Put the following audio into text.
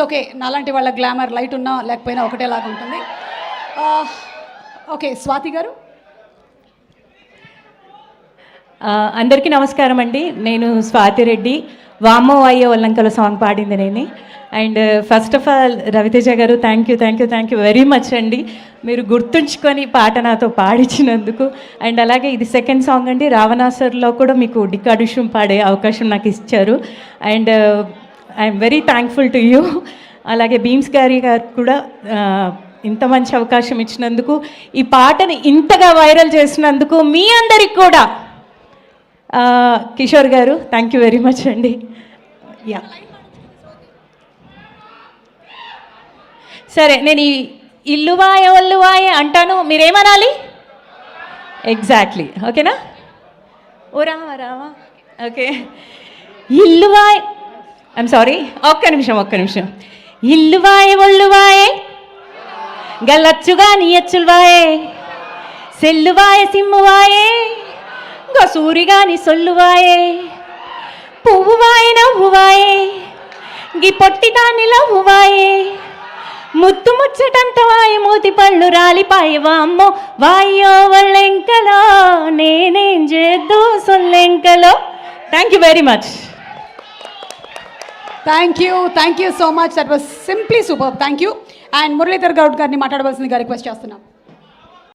Okay, నాలాంటి వాళ్ళ glamour light ఉన్నా లేకపోయినా ఒకటేలాగా ఉంటుంది. ఓకే, స్వాతి గారు. అందరికీ నమస్కారం అండి. నేను స్వాతి రెడ్డి. వామో అయ్యే ఒల్లంకల సాంగ్ పాడింది నేను. And first of all Ravi Teja గారు, థ్యాంక్ యూ వెరీ మచ్ అండి. మీరు గుర్తుంచుకొని పాట నాతో పాడించినందుకు. అండ్ అలాగే ఇది సెకండ్ సాంగ్ అండి. రావణాసురులో కూడా మీకు డికాడిషన్ పాడే అవకాశం నాకు ఇచ్చారు. And I'm very thankful to you. అలాగే భీమ్స్ గారు కూడా ఇంత మంచి అవకాశం ఇచ్చినందుకు, ఈ పాటని ఇంతగా వైరల్ చేసినందుకు మీ అందరికి కూడా కిషోర్ గారు థ్యాంక్ యూ వెరీ మచ్ అండి. యా సరే, నేను ఈ ఇల్లువాయ ఒల్లువాయ అంటాను, మీరేమనాలి ఎగ్జాక్ట్లీ. ఓకేనా? ఓ రావా రావా. ఓకే, ఇల్లువాయ, ఐఎమ్ సారీ, ఒక్క నిమిషం. ఇల్లువాయ ఒల్లువాయే గల్లచ్చుగా నీయచ్చుల్వాయే సెల్లువాయ సిమ్మువాయే గసూరిగాని సొల్లువాయే పువ్వువాయ నవ్వువాయే గి పొట్టిదాని లవ్వువాయే ముత్తు ముచ్చటంతవాయి మూతి పళ్ళు రాలిపాయి వామ్మో వాయ్యో వళ్ళెంకలో నేనేం చేద్దు సొల్లెంకలో. Thank you very much. Thank you so much. That was simply super. Thank you. And Muralidhar Goud గారిని మాట్లాడవలసిందిగా రిక్వెస్ట్ చేస్తున్నాం.